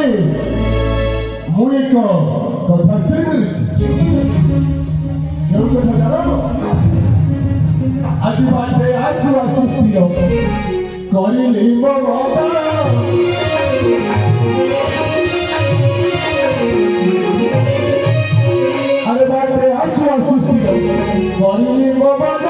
ମୁଁ ଏକ କଥା ସ୍ଥିର କରିଛି। କେଉଁ କଥା ଜାଣ? ଆଜି ବାଟେ ଆସୁ ଆସୁ ସ୍ଥିର କରିଲି ମୋ ମନ। ଆରେ ବାଟେ ଆସୁ ଆସୁ ସ୍ଥିର କରିଲି ମୋ ମନ।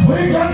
We got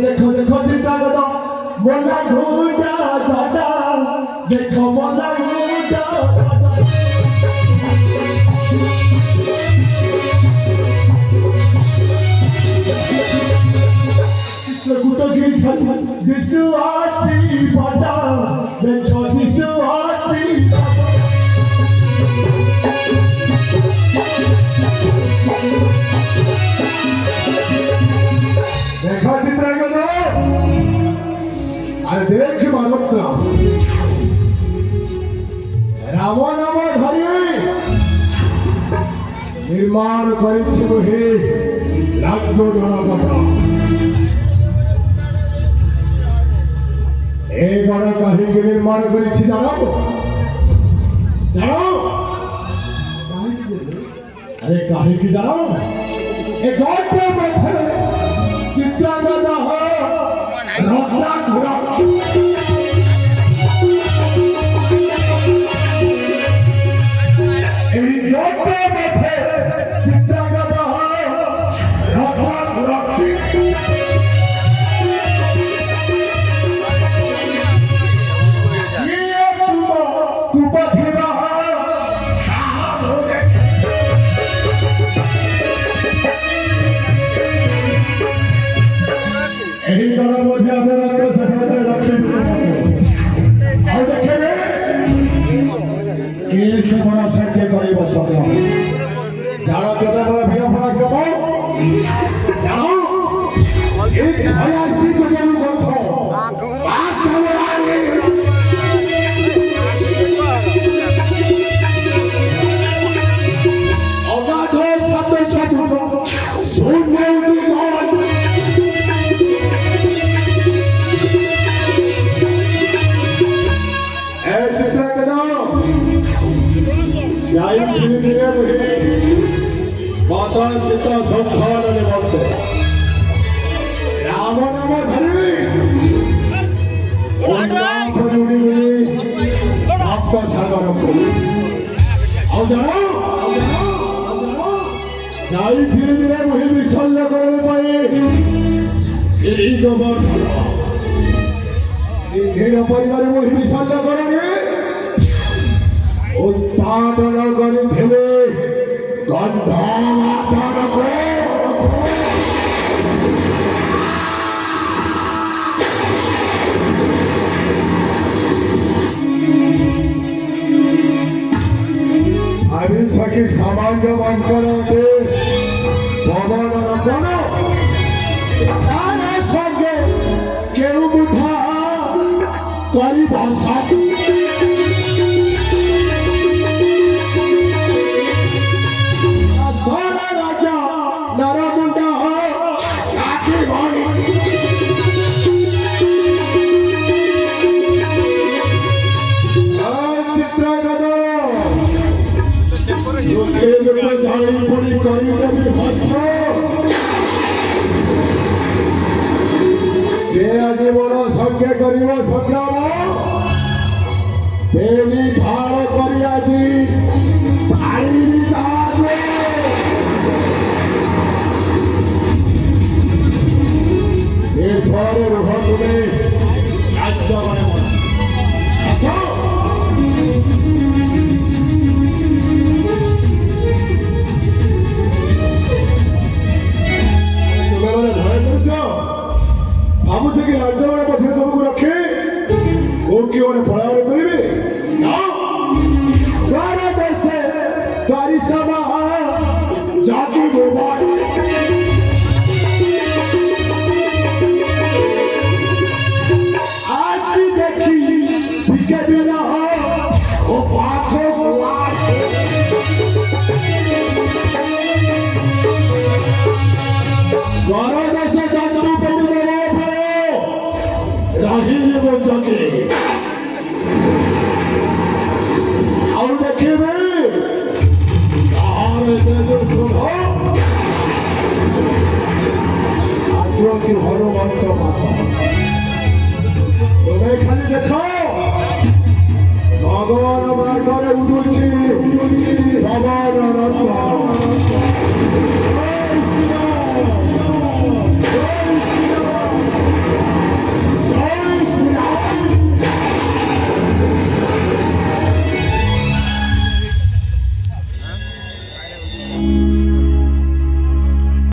देखो देखो चिंता करो मोला घूटा दादा देखो मोला घूटा गुटो गिर दिसु आची पटा देखो दिसु आची देखा चित्रांगद अरे देख मानवता राम नाम धरी निर्माण करिछि हे राज्य जनपद ए गण कहीं निर्माण करिछि जानो जानो अरे कहीं की जानो ए गोटे बैठे चित्रांगद रखला घोड़ा ए गोटे बैठे चित्रांगद रखला घोड़ा ये तू बधिरा साहब हो गए यही तरह मुझे अंदर अंदर सजाते रखे और देखेंगे एक से बड़ा सच्चे करीब सकता जाना देते बड़ा बिना बड़ा कमाओ जानो एक 86 को जरूर बोलता बात करो अगाध सत्य सत्य शून्य जाई धीरे धीरे मुझे माता सीता संभाल ने बोलते राम नाम धरी नाम जुड़ी हुई आपका सागर को आओ जाओ जाई धीरे धीरे मुझे विसल्य करने पाए यही गोबर जिन्हें परिवार मुझे विसल्य करेंगे उत्पादन करिथिले गंधमादन को अभी सके सामान्य बंकन के पवन रकन तारा संगे केउ मुठा करी भाषा ଆଗେ କରିବ ସଂଗ୍ରାମ ବେଲି ଢାଳ କରି ଆଜି ପାଣିରି ତାହାକୁ ନିର୍ଭୟରେ ରୁହ ତୁମେ ରାଜ୍ୟ ଗଣେ ଆସ ভাবুছে কি লাঞ্চমানের মধ্যে তোমাকে রক্ষে ও কি ওনে পড়াবার করিবে না তারা দেশে তারি সভা জাতি গোবাই আজ দেখি বিকেবি না ও পাখ গোয়াস গড় দেশে জাতি রাহিলে বঞ্চকে আর দেখিবে আর শুভ আসুছি হনুমন্ত মাস তুমি খালি দেখ ভগবান মার্গরে উঠুছি ভগবান